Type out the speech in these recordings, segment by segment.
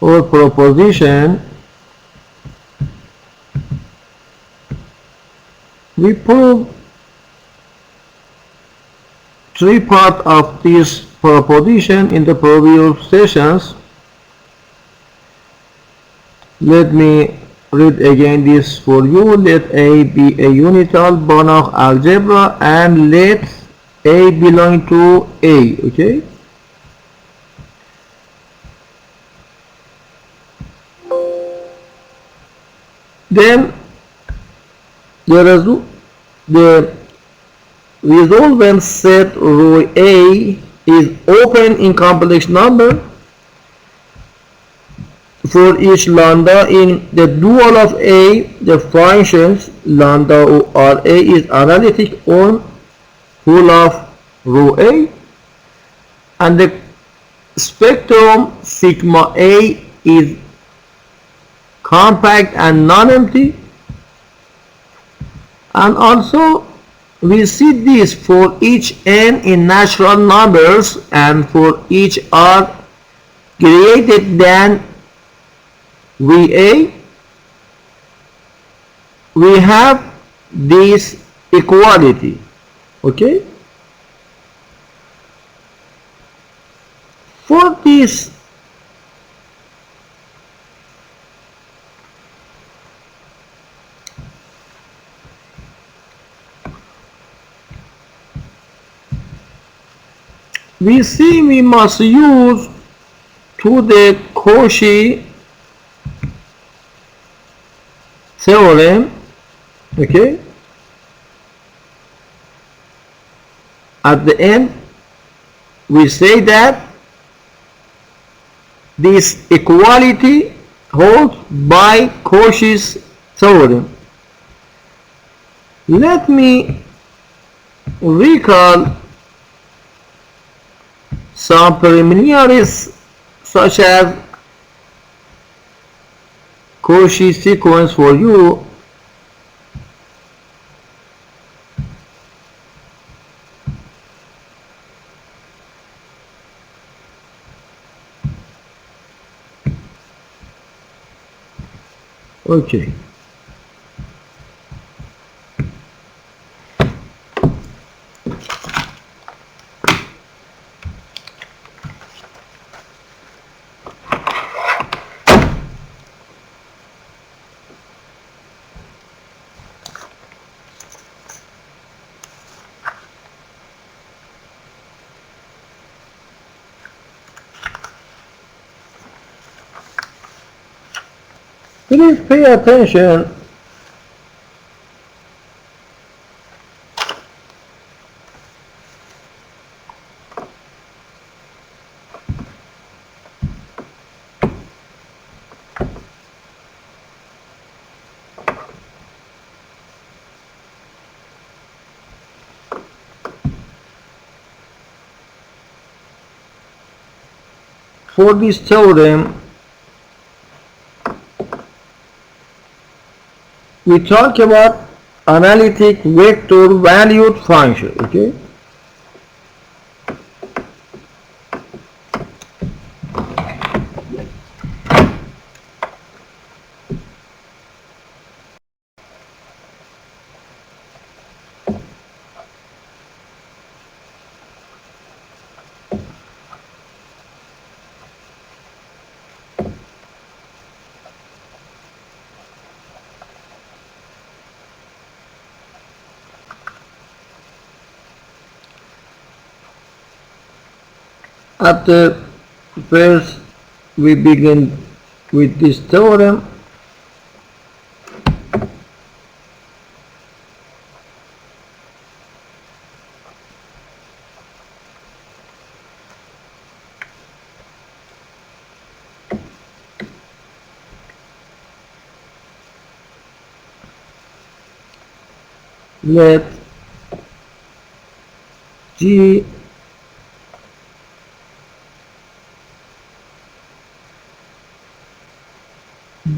or proposition, we prove three parts of this proposition in the previous sessions. Let me read again this for you. Let A be a unital Banach algebra and let A belong to A. Okay. Then the resolvent set rho A is open in complex number for each lambda in the dual of A. The functions lambda or A is analytic on full of rho A, and the spectrum sigma A is compact and non-empty. And also we see this for each n in natural numbers and for each r greater than VA, we have this equality. Okay. For this we see we must use to the Cauchy theorem. Okay. At the end we say that this equality holds by Cauchy's theorem. Let me recall some preliminaries such as Cauchy sequence for you. Okay. Please pay attention. For this theorem, we talk about analytic vector valued function. Okay. At the first, we begin with this theorem. Let G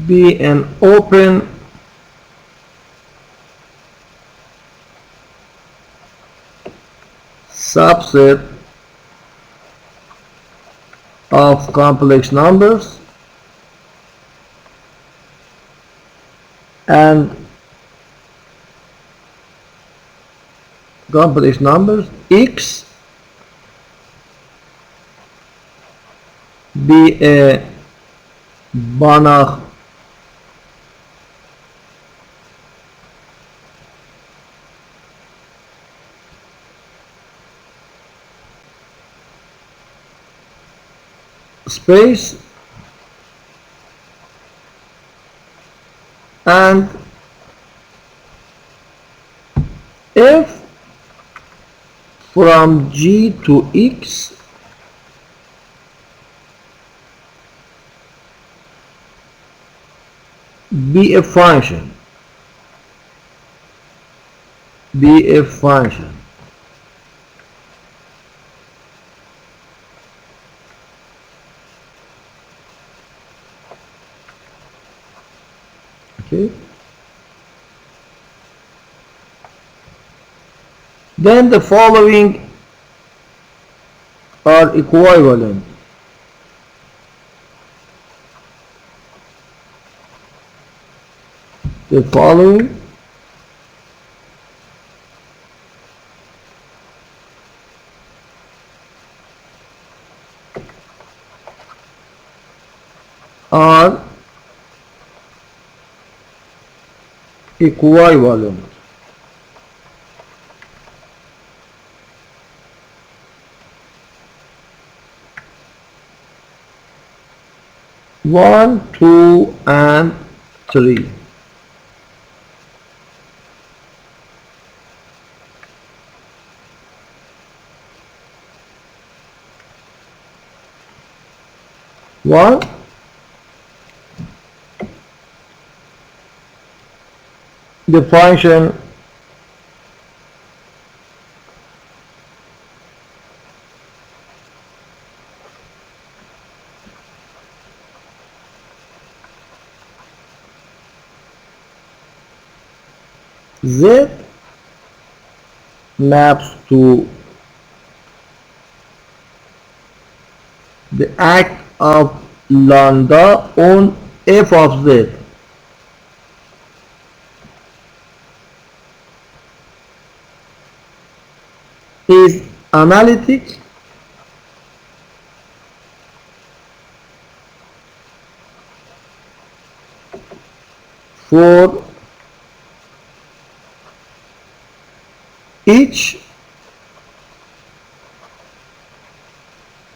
be an open subset of complex numbers and complex numbers x be a Banach space, and if from G to X be a function, okay, then the following are equivalent. The following are equivalent. One, two, and three. One, the function Z maps to the act of lambda on f of z is analytic for each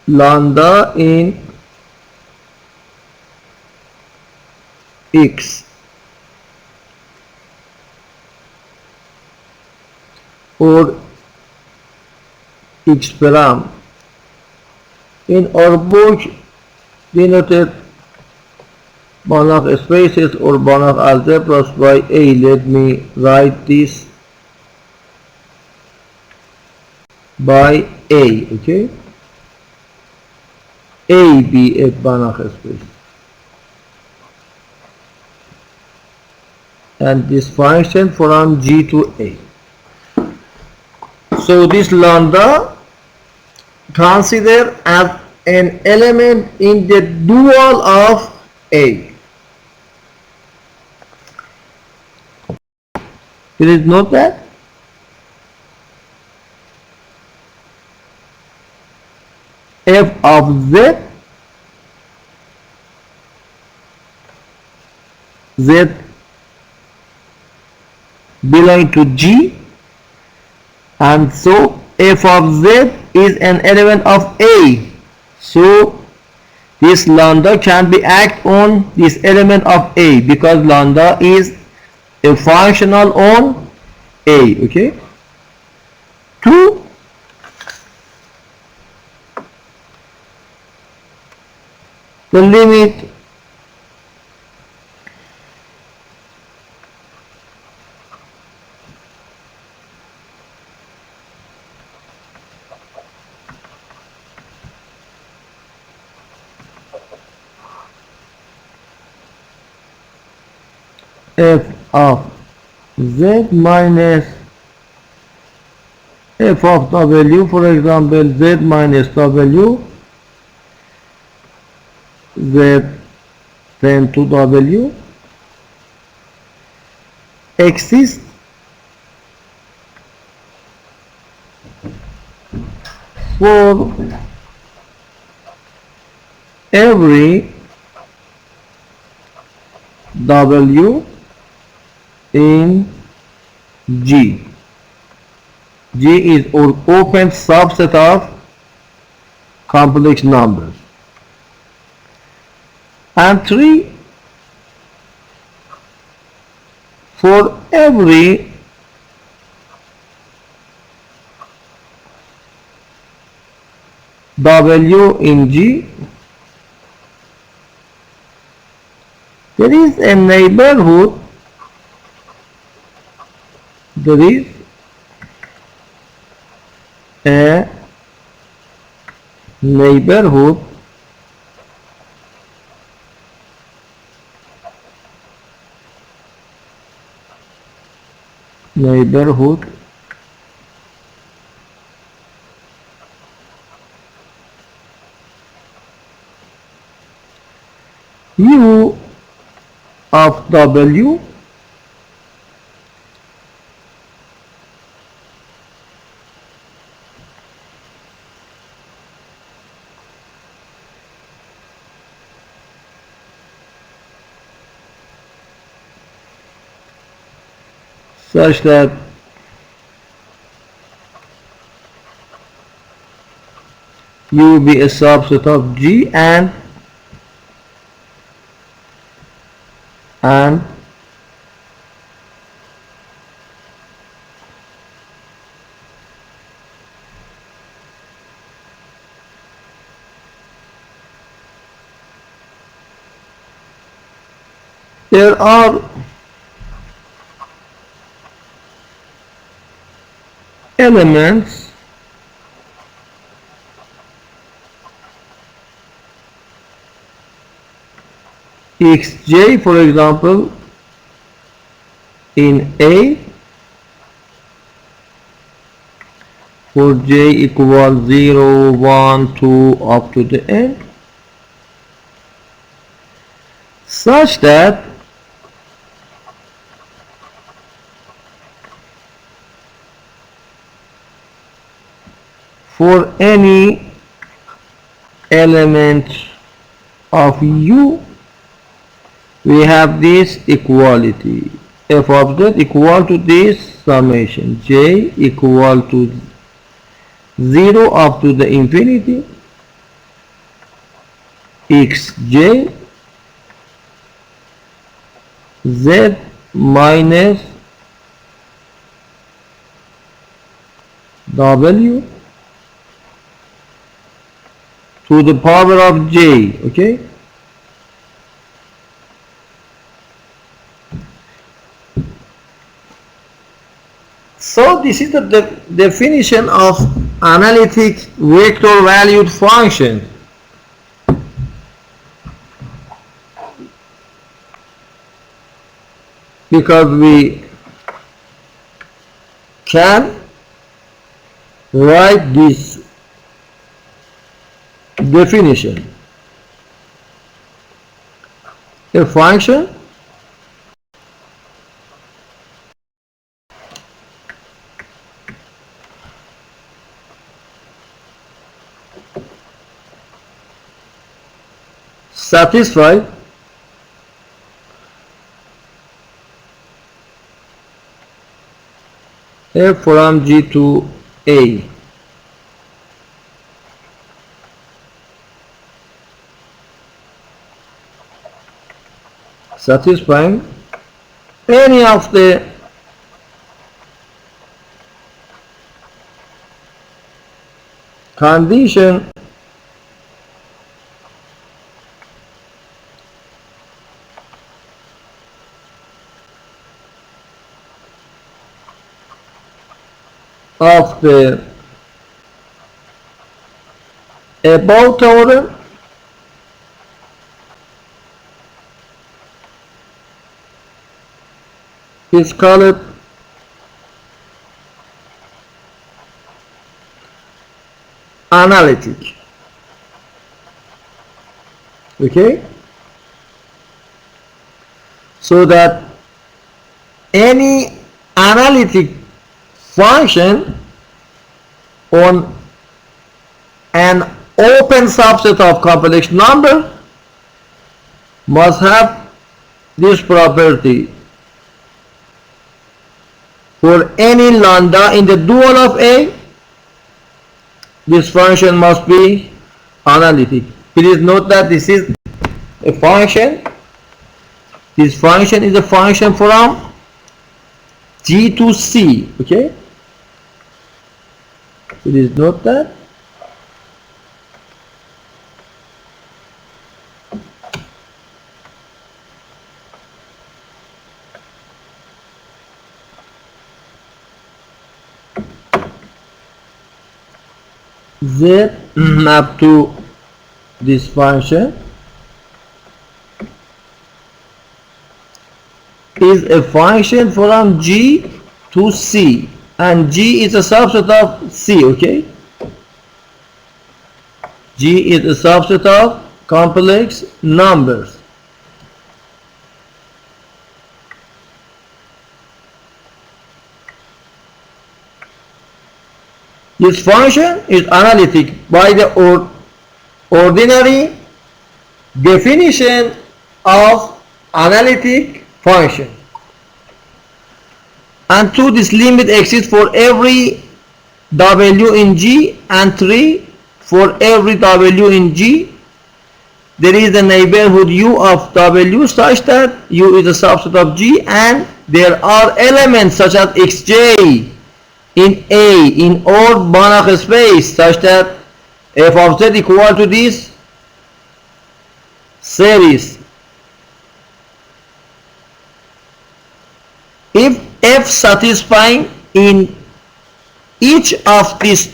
lambda in X or X param in our book denoted Banach spaces or Banach algebras by A. Let me write this by A, okay? A be a Banach space. And this function from G to A. So this lambda consider as an element in the dual of A. Please note that f of z belong to G, and so f of z is an element of A. So this lambda can be act on this element of A because lambda is a functional on A, okay? 2, the limit f of z minus f of w, for example z minus w, z tend to w, exists for every W in G. G is an open subset of complex numbers. And 3, for every W in G, there is a neighborhood, there is a neighborhood U of W such that U will be a subset of G and there are elements xj, for example, in A for j equals 0, 1, 2 up to the end, such that for any element of U we have this equality, f of z equal to this summation, j equal to 0 up to the infinity, xj z minus w to the power of j, okay? So this is the definition of analytic vector valued function. Because we can write this definition. A function satisfies f from G to A satisfying any of the condition of the above theorem is called analytic. Okay, so that any analytic function on an open subset of complex number must have this property. For any lambda in the dual of A, this function must be analytic. Please note that this is a function. This function is a function from G to C. Okay? Please note that. Z map to this function is a function from G to C, and G is a subset of C. Okay, G is a subset of complex numbers. This function is analytic by the ordinary definition of analytic function. And 2, this limit exists for every W in G, and 3, for every W in G, there is a neighborhood U of W such that U is a subset of G, and there are elements such as Xj in A in odd Banach space such that f of z equal to this series. If f satisfying in each of these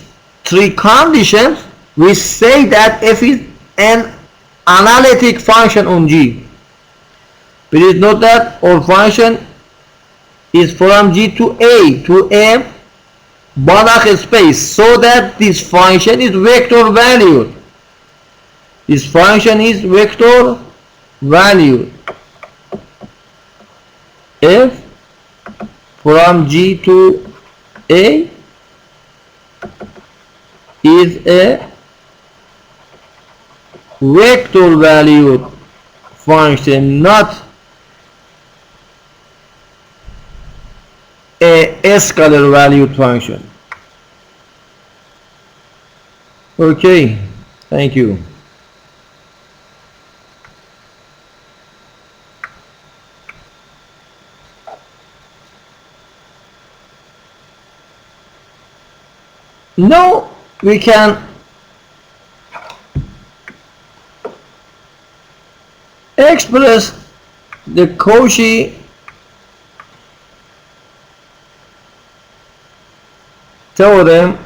3 conditions, we say that f is an analytic function on G. Please note that our function is from G to A Banach space, so that this function is vector valued. This function is vector valued. F from G to A is a vector valued function, not a scalar valued function. Okay, thank you. Now we can express the Cauchy theorem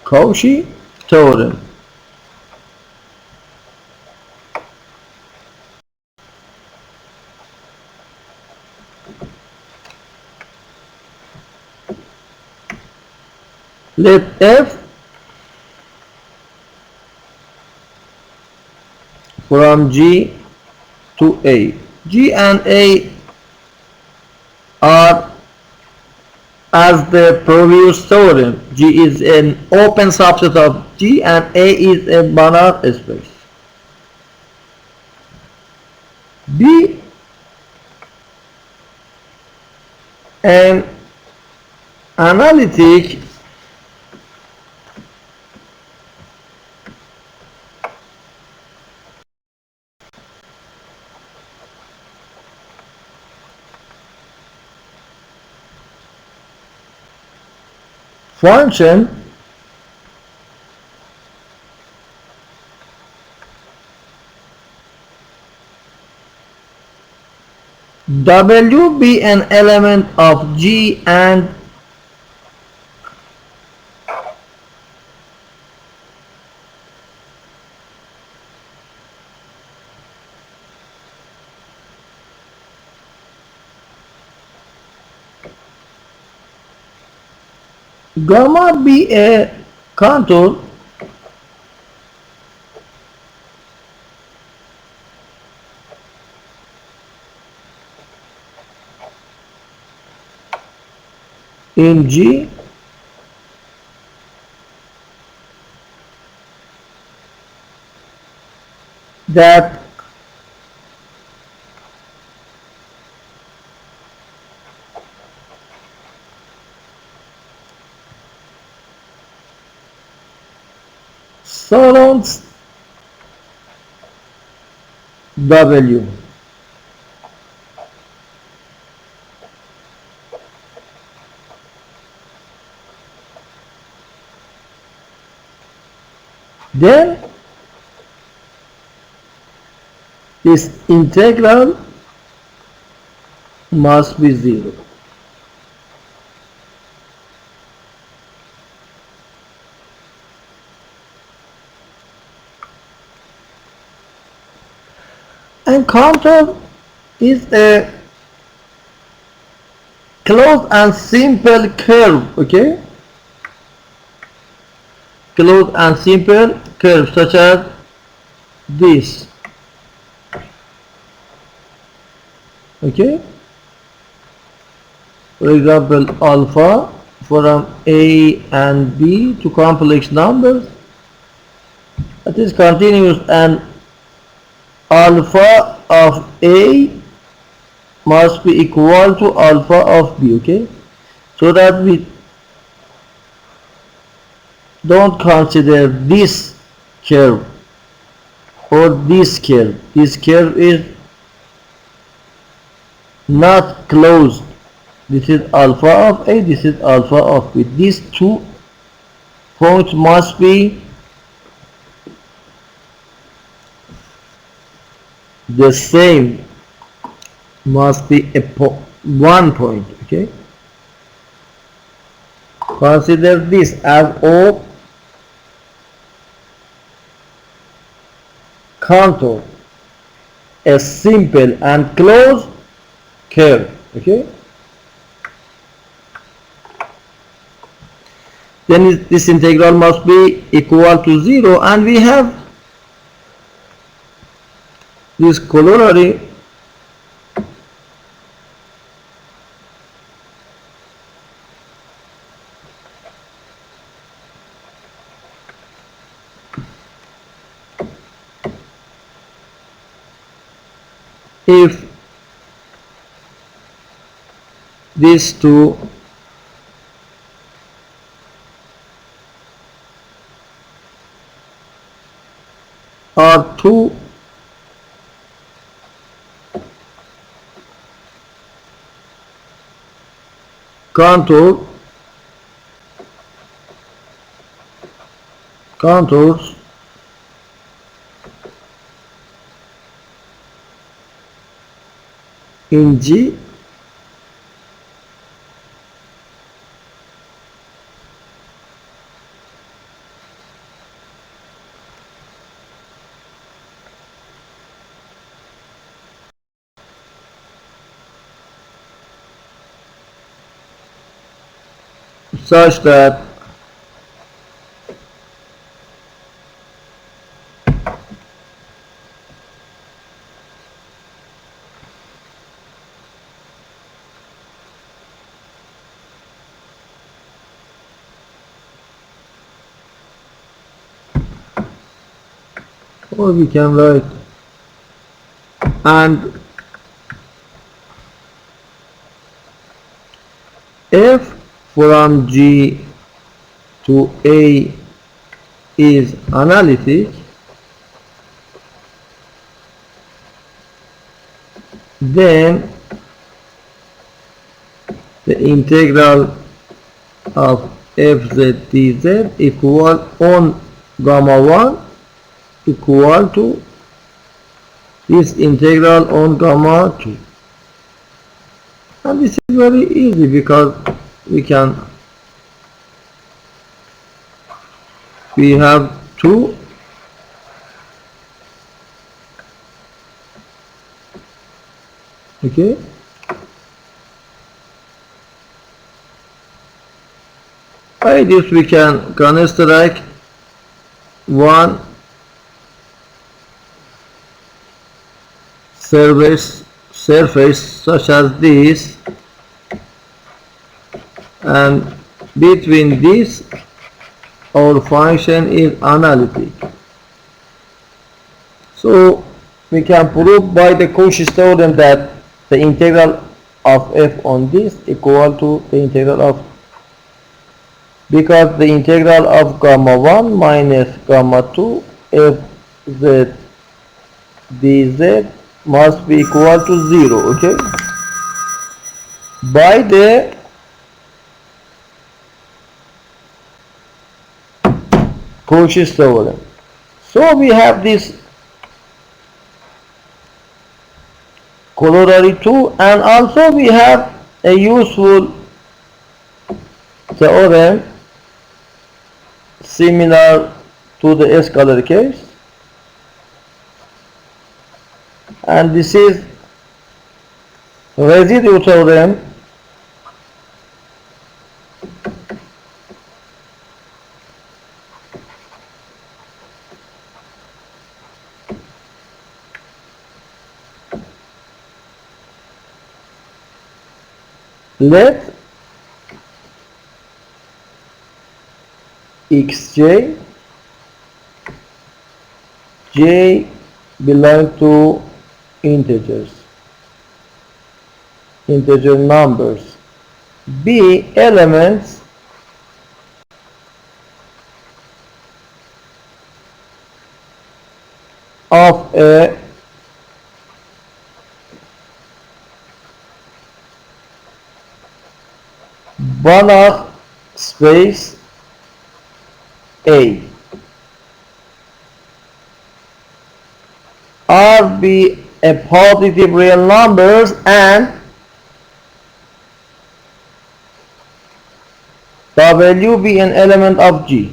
Cauchy theorem. Let f from G to A. G and A are as the previous theorem. G is an open subset of G, and A is a Banach space. B an analytic function W be an element of G and gamma be a contour in G that surrounds W. Then this integral must be 0. And contour is a closed and simple curve, okay? Closed and simple curve such as this, okay? For example, alpha from A and B to complex numbers, that is continuous, and alpha of A must be equal to alpha of B, okay? So that we don't consider this curve or this curve. This curve is not closed. This is alpha of A, this is alpha of B. These 2 points must be the same, must be a 1 point, okay? Consider this as O contour, a simple and closed curve, okay? Then this integral must be equal to 0, and we have this corollary if these 2 are 2 contours in G such that or we can write and if from G to A is analytic, then the integral of fz dz equal on gamma 1 equal to this integral on gamma 2. And this is very easy because we have 2 okay, by this we can construct one surface such as this, and between this our function is analytic. So we can prove by the Cauchy theorem that the integral of f on this equal to the integral of, because the integral of gamma 1 minus gamma 2 f z dz must be equal to 0, okay, by the Cauchy theorem. So we have this corollary too, and also we have a useful theorem similar to the scalar case, and this is residue theorem. Let xj j belong to integer numbers, be elements of a Banach space A, R be a positive real numbers, and W be an element of G.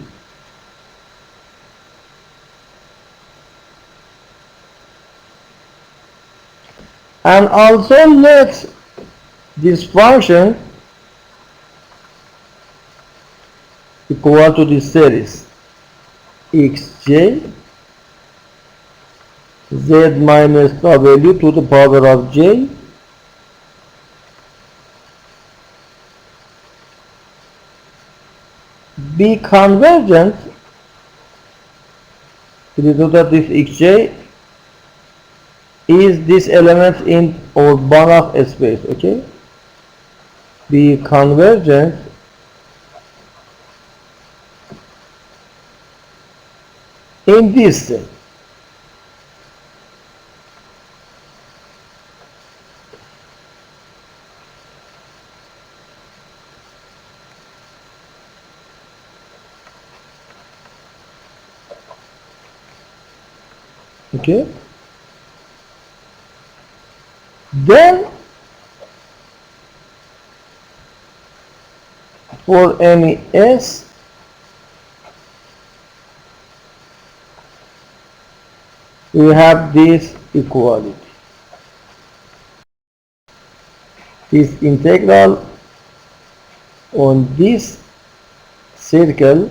And also let this function equal to this series xj z minus w to the power of j be convergent to the result of this xj is this element in our Banach space, okay, be convergent in this set. Okay, then for any s we have this equality, this integral on this circle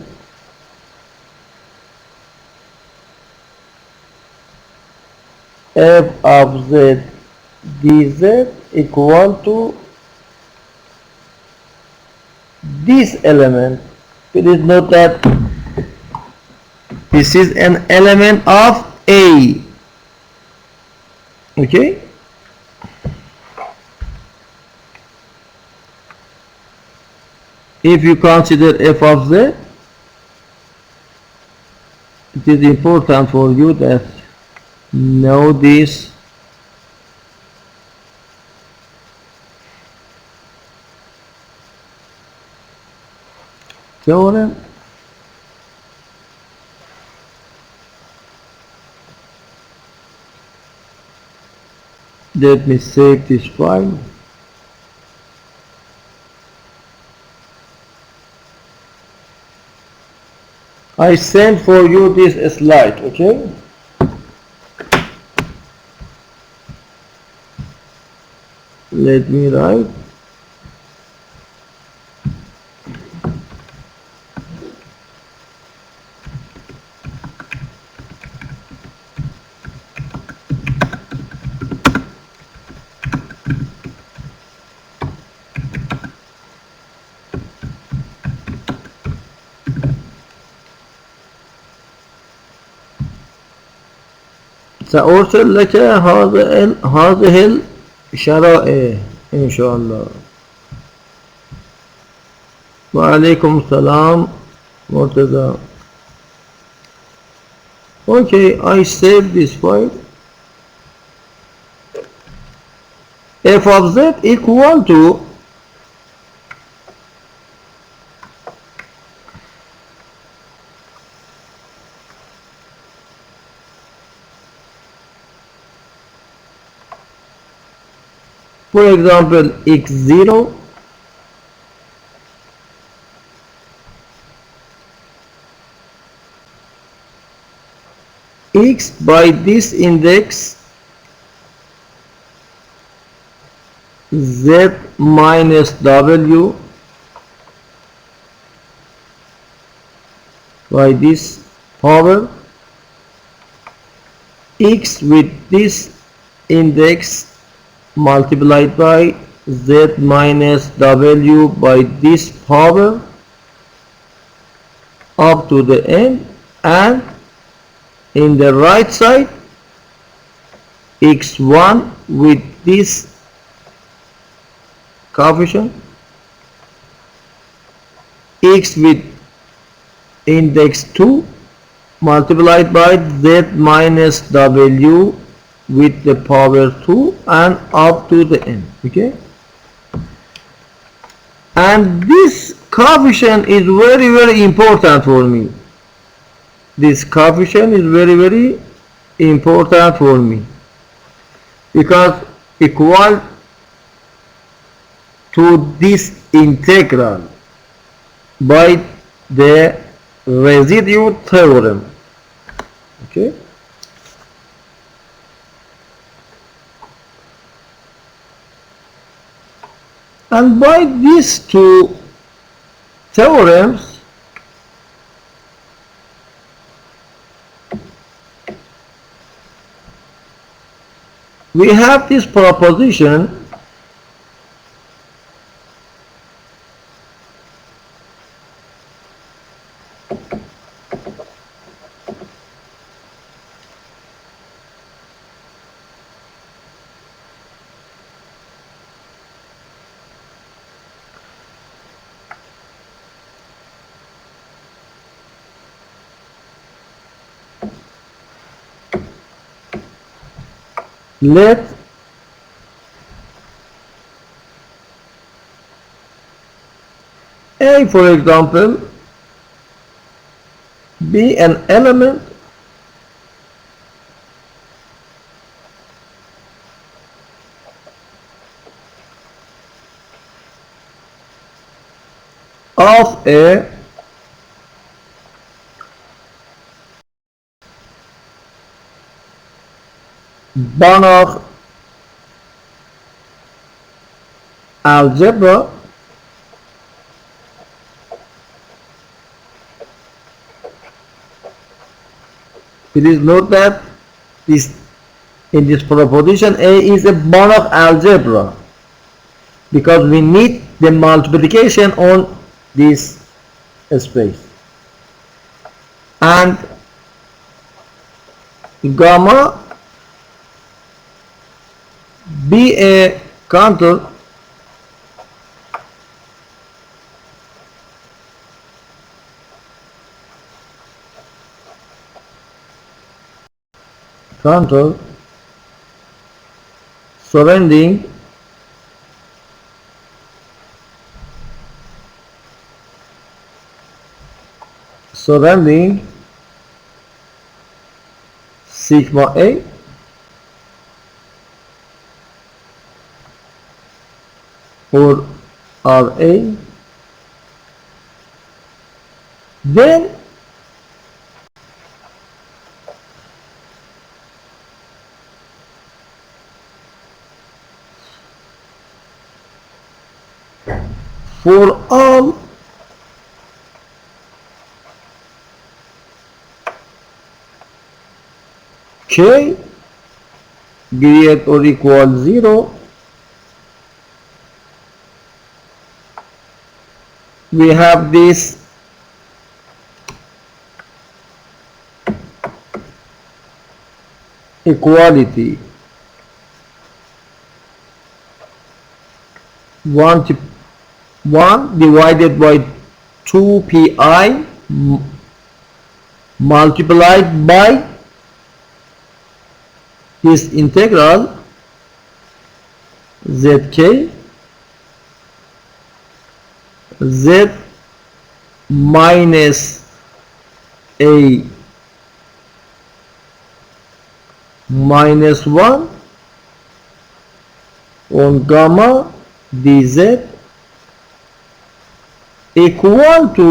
f of z dz equal to this element. Please note that this is an element of A, okay, if you consider f of z, it is important for you that know this theorem. Let me save this file. I sent for you this slide, okay? Let me write. سأرسل لك هذه الشرائح إن شاء الله. وعليكم السلام مرتضى. Okay, I save this file. F of z equal to for example x0 x by this index z minus w by this power x with this index multiplied by z minus w by this power up to the end, and in the right side x1 with this coefficient, x with index 2 multiplied by z minus w with the power 2 and up to the end. Okay, and this coefficient is very important for me. This coefficient is very important for me because equal to this integral by the residue theorem. Okay, and by these two theorems we have this proposition let A, for example, be an element of a Banach algebra Please note that in this proposition A is a Banach algebra because we need the multiplication on this space, and gamma be a contour surrounding sigma A or RA, then for all k greater or equal 0, we have this equality 1 divided by 2 pi multiplied by this integral zk z minus a minus 1 on gamma dz equal to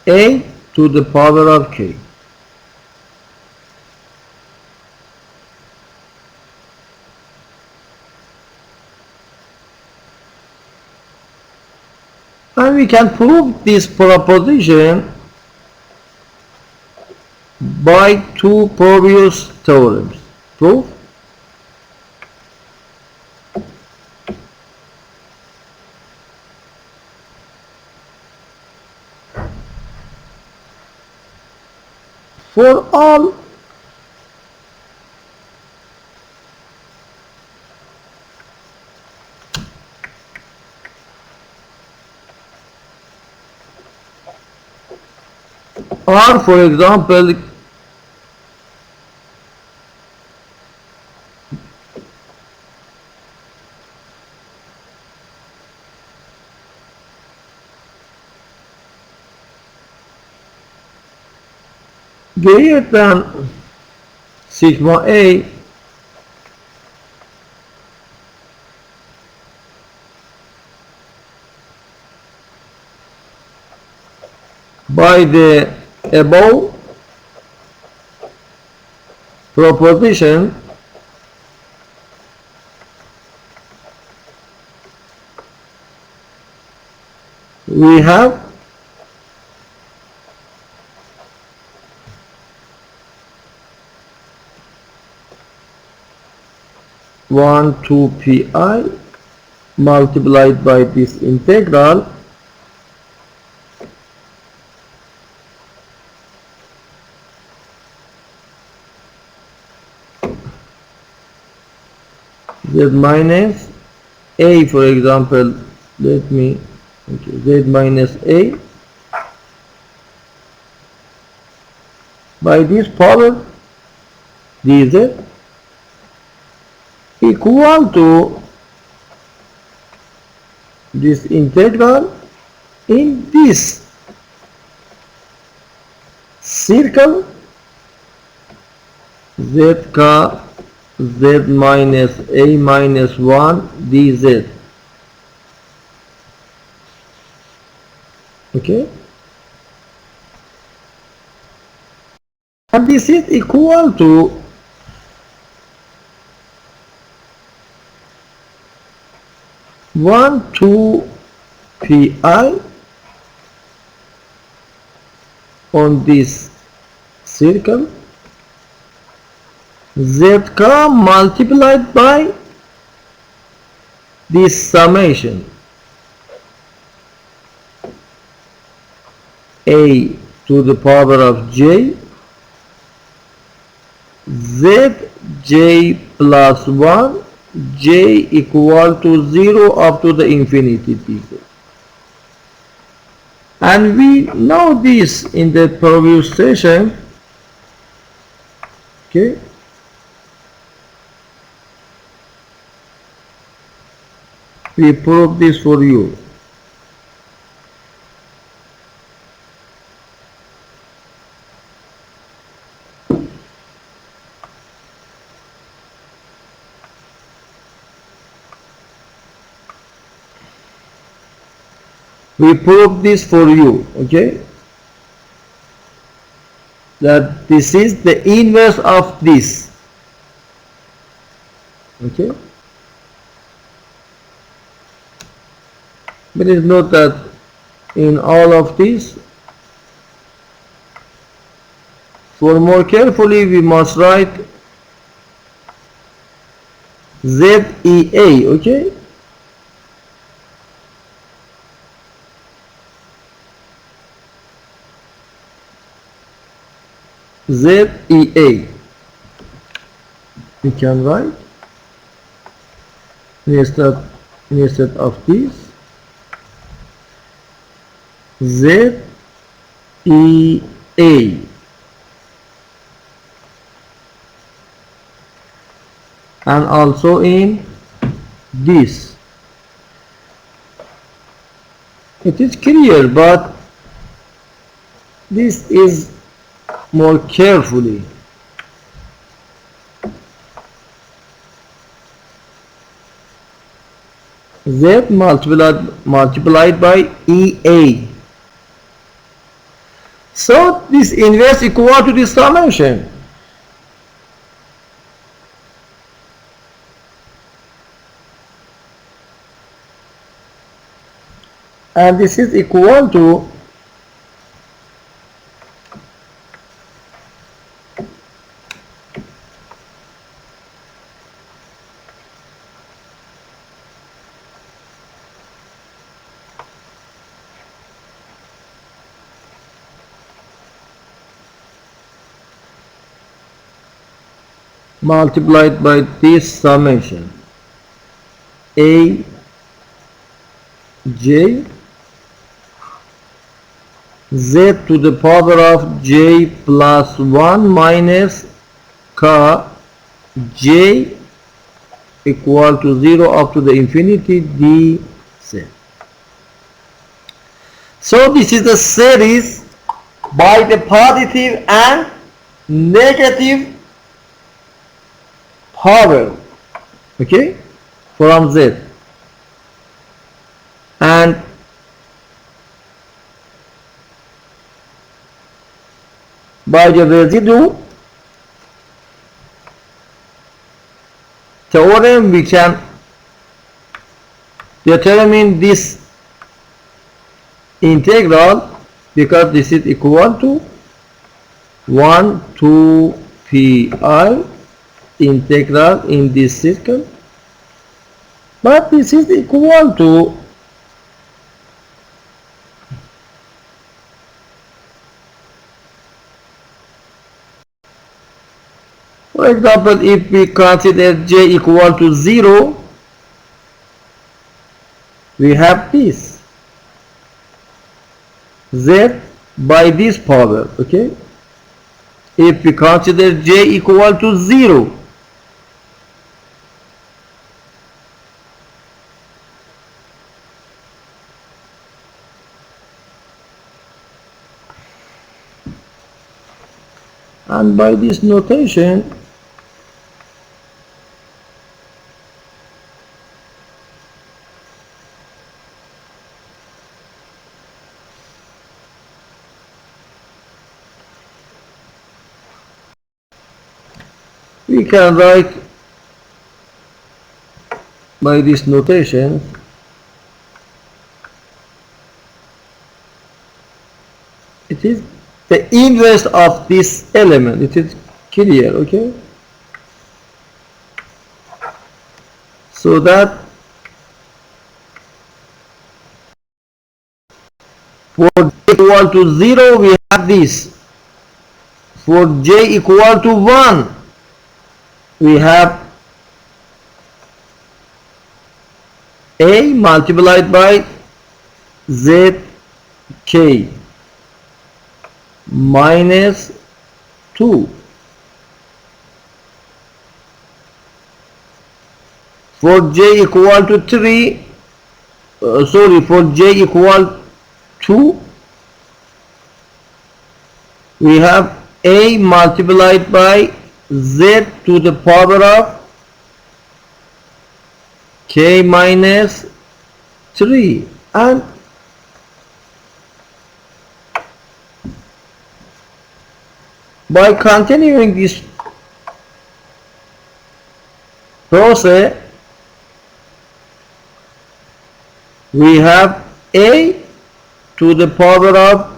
a to the power of k. And we can prove this proposition by two previous theorems. Proof. For all R, for example, greater than sigma A by the above proposition, we have one 2 pi multiplied by this integral z minus a, for example, let me z minus a by this power dz equal to this integral in this circle zk z minus a minus 1 dz. Okay, and this is equal to one 2 pi on this circle zk multiplied by this summation a to the power of j z j plus 1 j equal to 0 up to the infinity dz. And we know this in the previous session. Okay, we prove this for you. We prove this for you, okay, that this is the inverse of this, okay. Please note that in all of this, for more carefully, we must write ZEA, okay. ZEA. we can write instead of this Z E A, and also in this. It is clear, but this is more carefully. Z multiplied by EA. So this inverse equal to this summation. And this is equal to multiplied by this summation A J Z to the power of J plus 1 minus K J equal to 0 up to the infinity D Z. So this is the series by the positive and negative power, okay, from Z, and by the residue theorem we can determine this integral, because this is equal to 1 to pi integral in this circle, but this is equal to for example, if we consider J equal to 0, we have this Z by this power, okay? If we consider J equal to 0, and by this notation we can write by this notation it is the inverse of this element. It is clear, okay? So that for J equal to 0 we have this, for J equal to 1 we have A multiplied by ZK minus 2. For J equal to 3, for J equal to, we have A multiplied by Z to the power of K minus 3, and by continuing this process we have A to the power of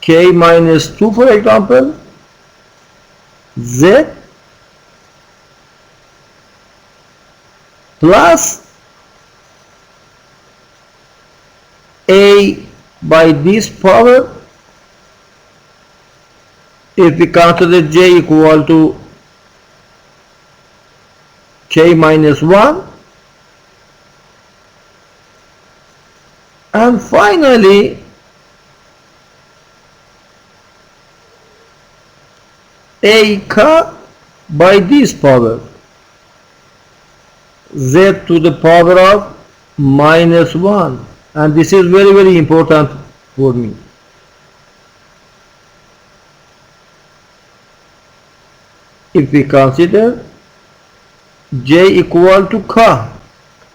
K minus 2, for example, Z plus A by this power if we consider j equal to k minus 1, and finally a k by this power, z to the power of minus 1, and this is very important for me. If we consider j equal to k,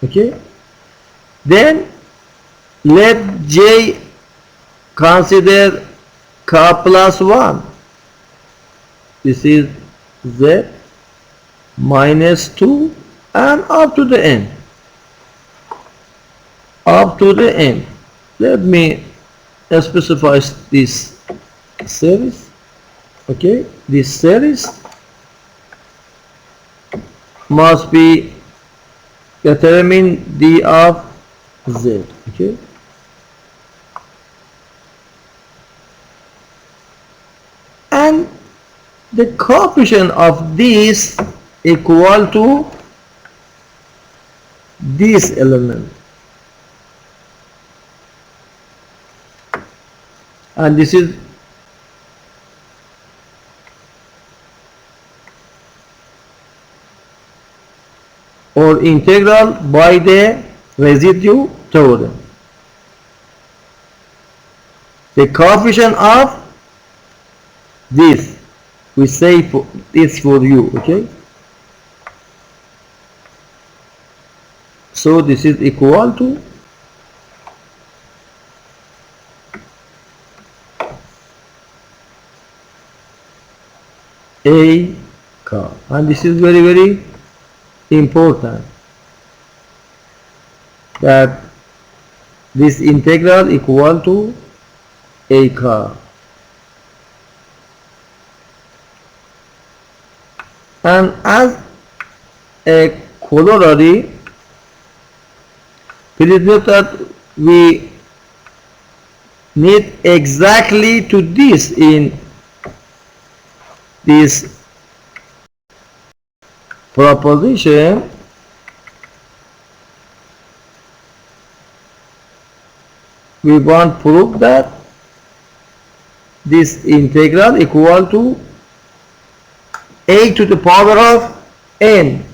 okay, then let j consider k plus 1. This is z minus 2 and up to the n. Up to the n. Let me specify this series. Okay, this series must be determine d of z. Okay, and the coefficient of this equal to this element, and this is or integral by the residue theorem. The coefficient of this, we say for this for you, okay? So this is equal to a k, and this is very important, that this integral equal to a k. And as a corollary, please note that we need exactly to this in this proposition. We want to prove that this integral equal to a to the power of n,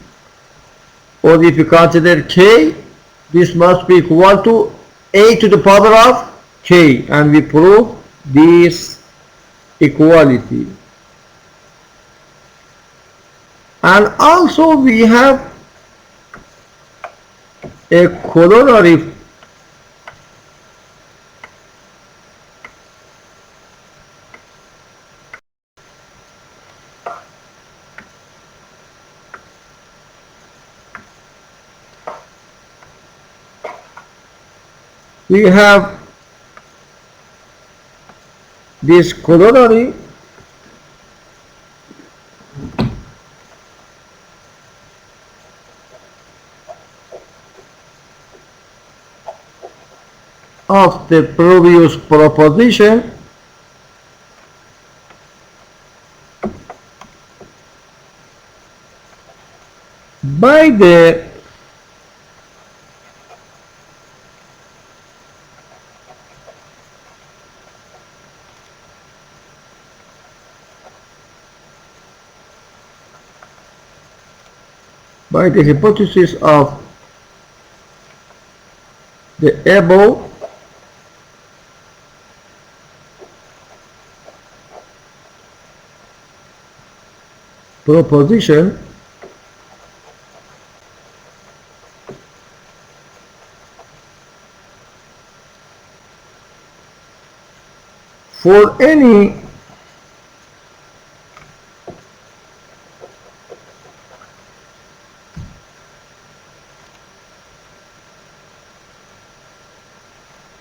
or if you consider k, this must be equal to a to the power of k, and we prove this equality. And also we have a corollary we have this corollary of the previous proposition, by the hypothesis of the above proposition, for any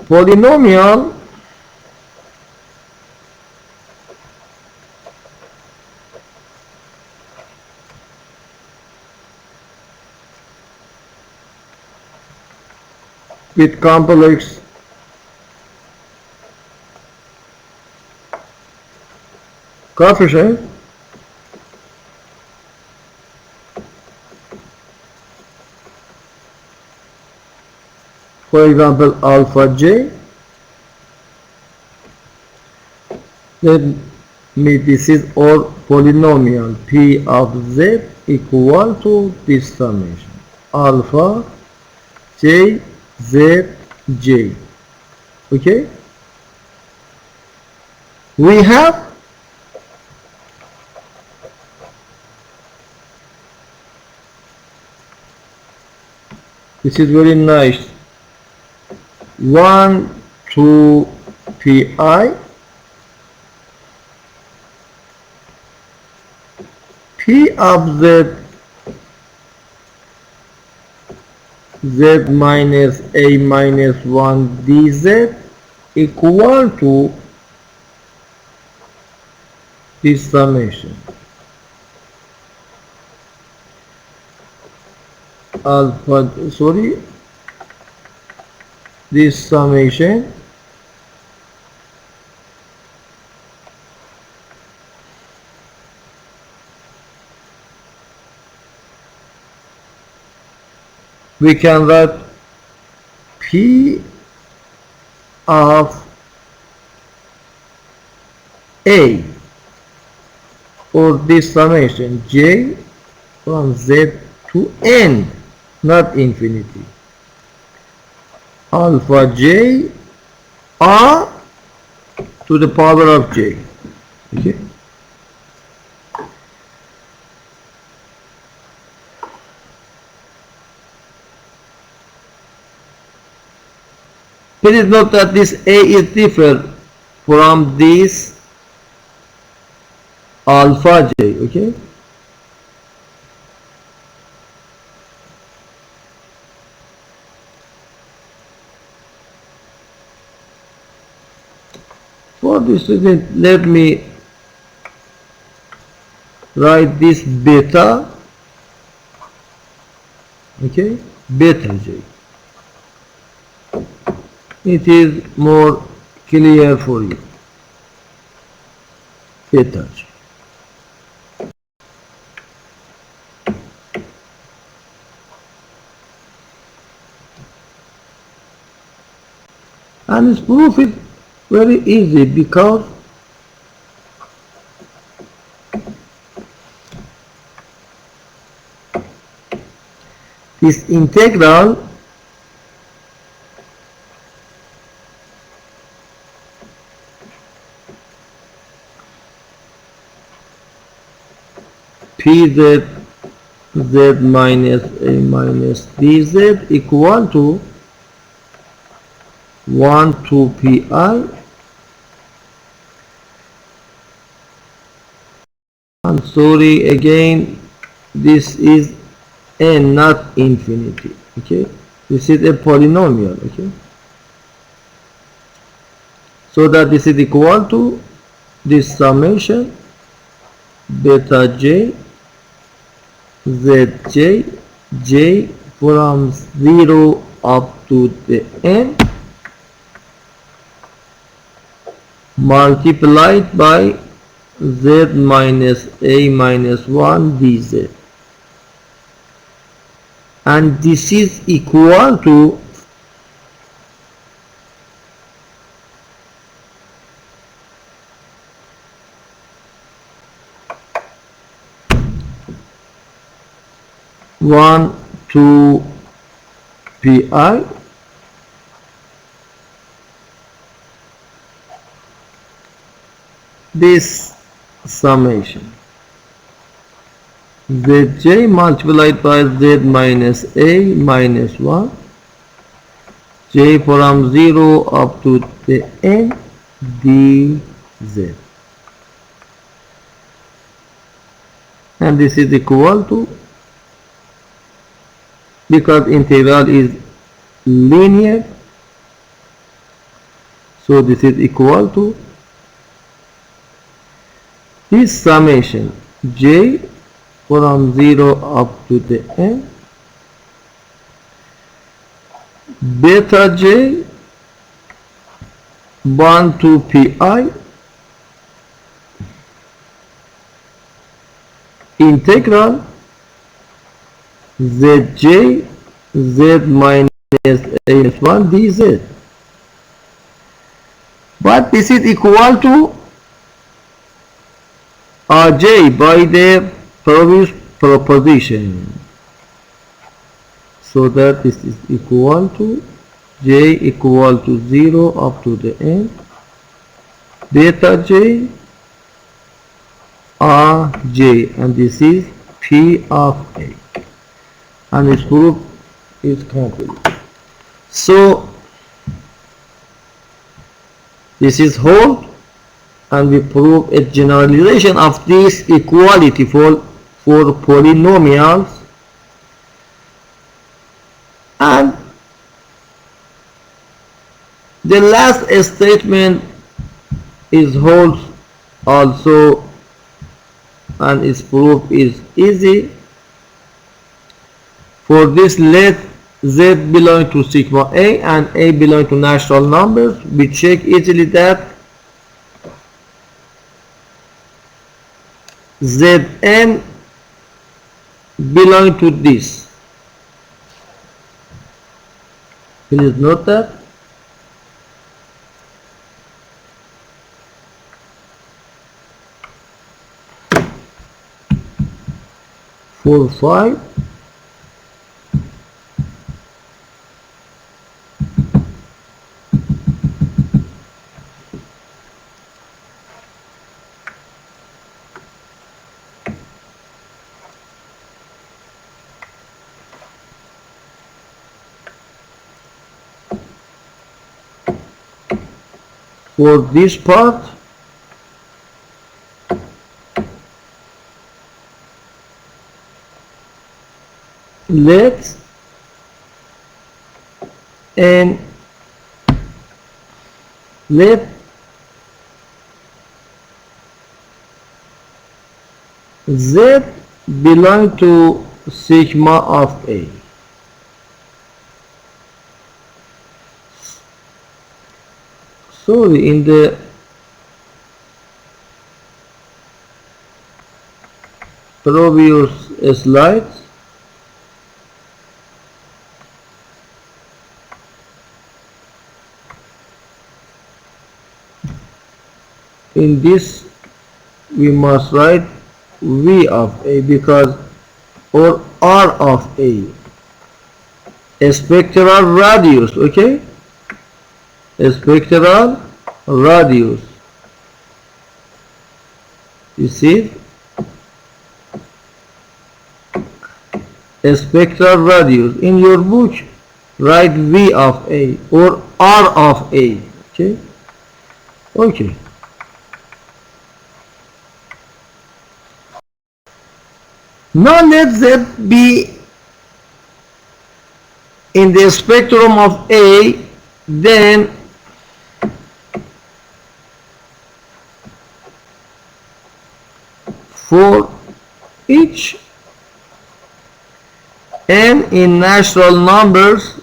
polynomial with complex coefficient. For example, alpha j. Let me, this is our polynomial p of z equal to this summation alpha j z j. Okay, we have this is very nice 1 2 pi p of z z minus a minus 1 dz equal to this summation alpha, sorry, this summation we can write p of a for this summation j from z to n, not infinity, alpha j r to the power of j. Okay, please note that this a is different from this alpha j. Okay, for this reason let me write this beta. Okay, beta j, it is more clear for you. Beta j. And its proof is very easy because this integral pz z minus a minus dz equal to 1 to pi, and sorry again, this is n, not infinity. Okay, this is a polynomial. Okay, so that this is equal to this summation beta j zj j from 0 up to the n multiplied by z minus a minus 1 dz, and this is equal to one to pi this summation zj multiplied by z minus a minus 1 j from 0 up to the n dz, and this is equal to, because integral is linear, so this is equal to this summation j from 0 up to the n beta j 1 to pi integral zj z minus a minus 1 dz. But this is equal to Rj by the previous proposition. So that this is equal to j equal to 0 up to the end beta j Rj, and this is P of A, and this proof is complete. So this is whole, and we prove a generalization of this equality for polynomials, and the last statement is whole also, and its proof is easy. For this, let z belong to sigma a and a belong to natural numbers. We check easily that Zn belong to this. Please note that. For 5, for this part, let z belong to sigma of a. Sorry, in the previous slides, in this we must write v of a, because, or r of a, spectral radius, okay, spectral radius. You see, spectral radius. In your book, write v of a or r of a. Okay. Okay. Now let z be in the spectrum of a, then for each n in natural numbers,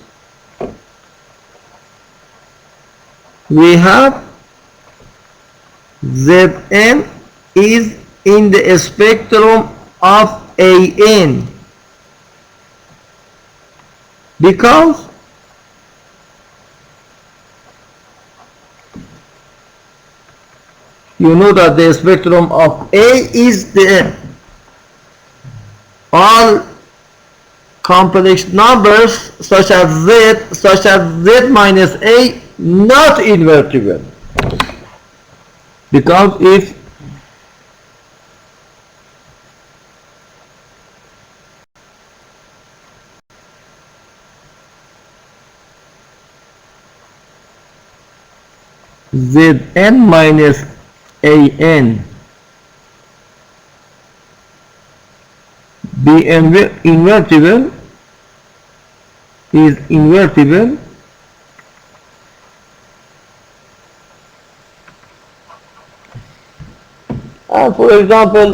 we have Zn is in the spectrum of An, because you know that the spectrum of A is the all complex numbers such as z minus a not invertible, because if Zn minus An be invertible, is invertible, and for example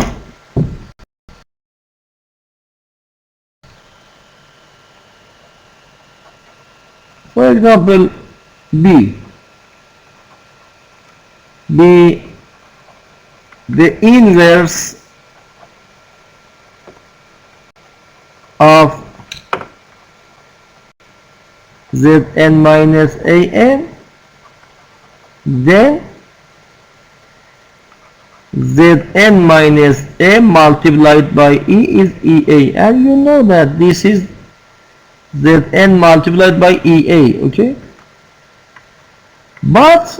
b be the inverse of Zn minus An, then Zn minus M multiplied by E is Ea, and you know that this is Zn multiplied by Ea, okay? But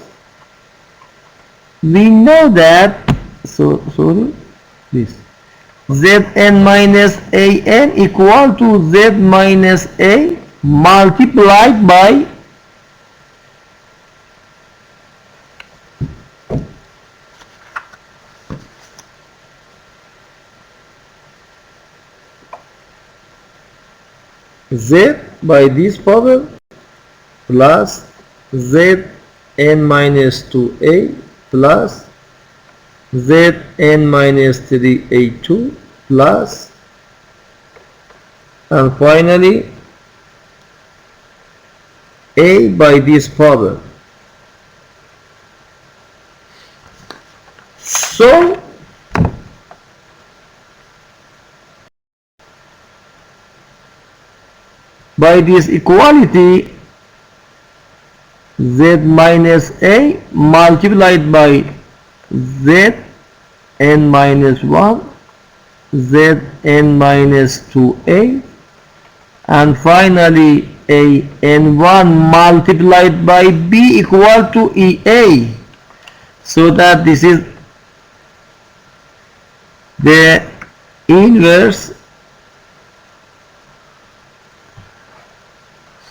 we know that, this Zn minus An equal to Z minus A multiplied by Z by this power plus Z n minus 2a plus Z n minus 3a2 plus, and finally A by this power. So by this equality, Z minus A multiplied by Z n minus 1, Z n minus 2A, and finally A n1 multiplied by B equal to EA. So that this is the inverse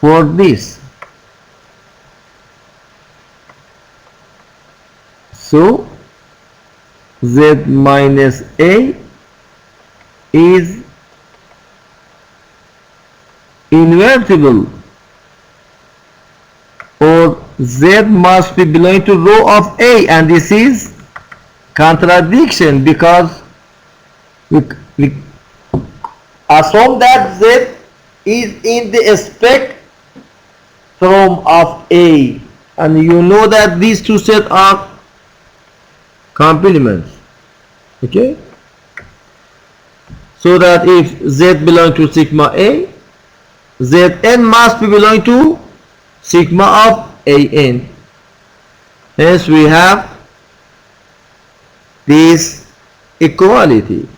for this. So Z minus A is invertible, or Z must be belonging to row of A, and this is contradiction because we assume that Z is in the spectrum of A, and you know that these two sets are complements, okay? So that if Z belongs to sigma A, Zn must be belonging to sigma of An. Hence we have this equality,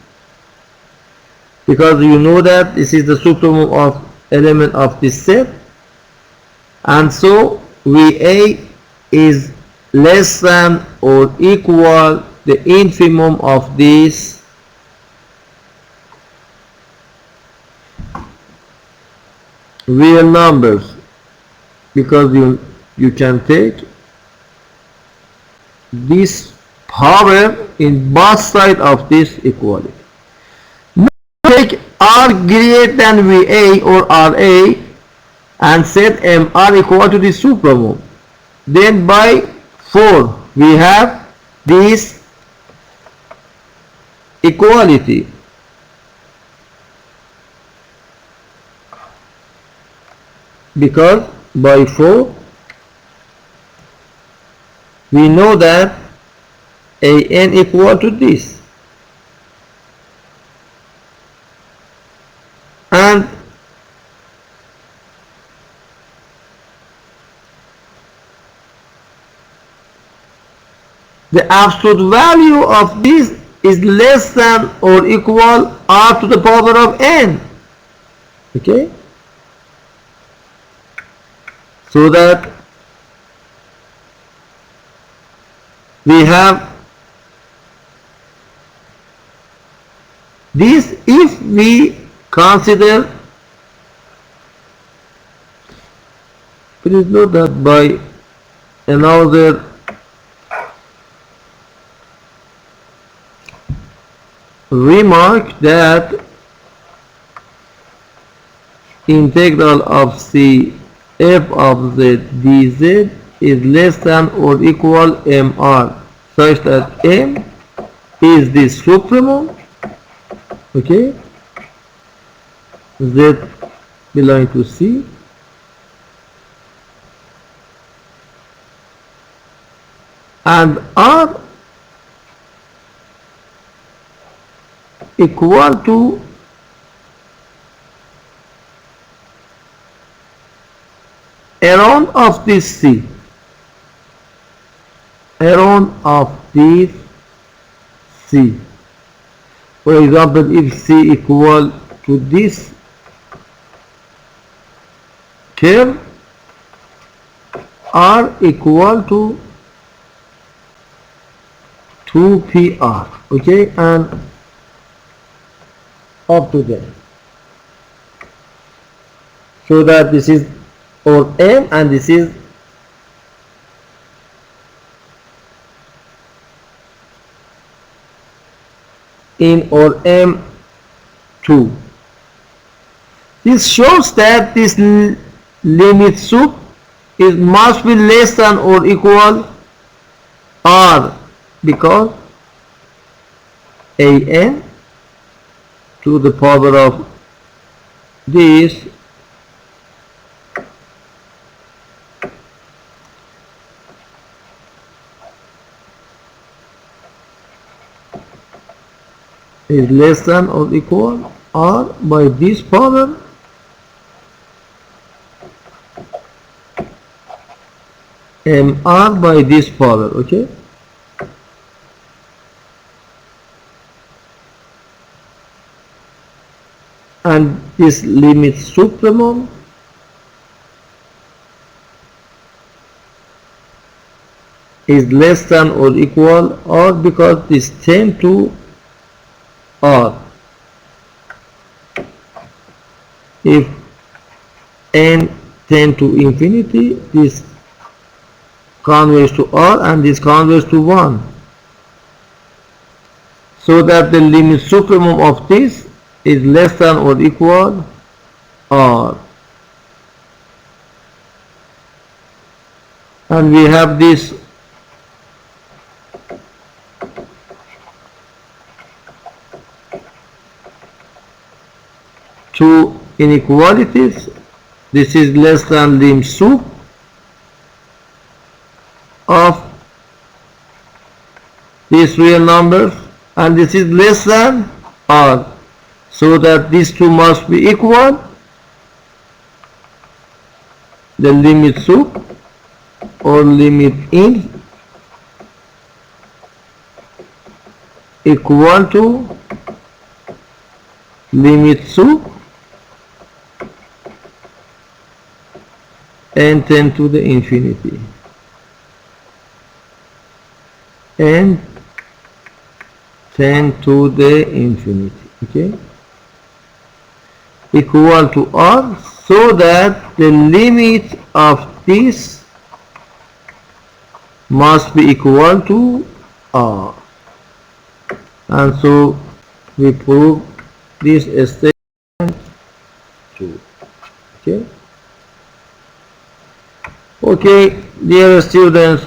because you know that this is the supremum of element of this set, and so Va is less than or equal the infimum of these real numbers, because you can take this power in both sides of this equality. Now take R greater than Va or Ra and set Mr equal to the supremum. Then by 4 we have this equality. Because by 4 we know that An equal to this, and the absolute value of this is less than or equal R to the power of n, okay? So that we have this. If we consider, please note that by another remark that integral of C f of z dz is less than or equal mr, such that m is the supremum, okay, z belonging to C, and R equal to around of this C, around of this C. For example, if C equal to this curve, R equal to 2PR, okay, and up to there. So that this is our M and this is in our M2. This shows that this limit sub is must be less than or equal R, because an to the power of this is less than or equal R by this power mr by this power, okay. And this limit supremum is less than or equal R, because this tend to R. If n tend to infinity, this converges to R and this converges to 1. So that the limit supremum of this is less than or equal R. And we have this two inequalities. This is less than lim sup of these real numbers, and this is less than R, so that these two must be equal. The limit sup or limit in equal to limit sup n tend to the infinity, n tend to the infinity, okay, equal to R, so that the limit of this must be equal to R. And so we prove this statement too, okay. Okay, dear students,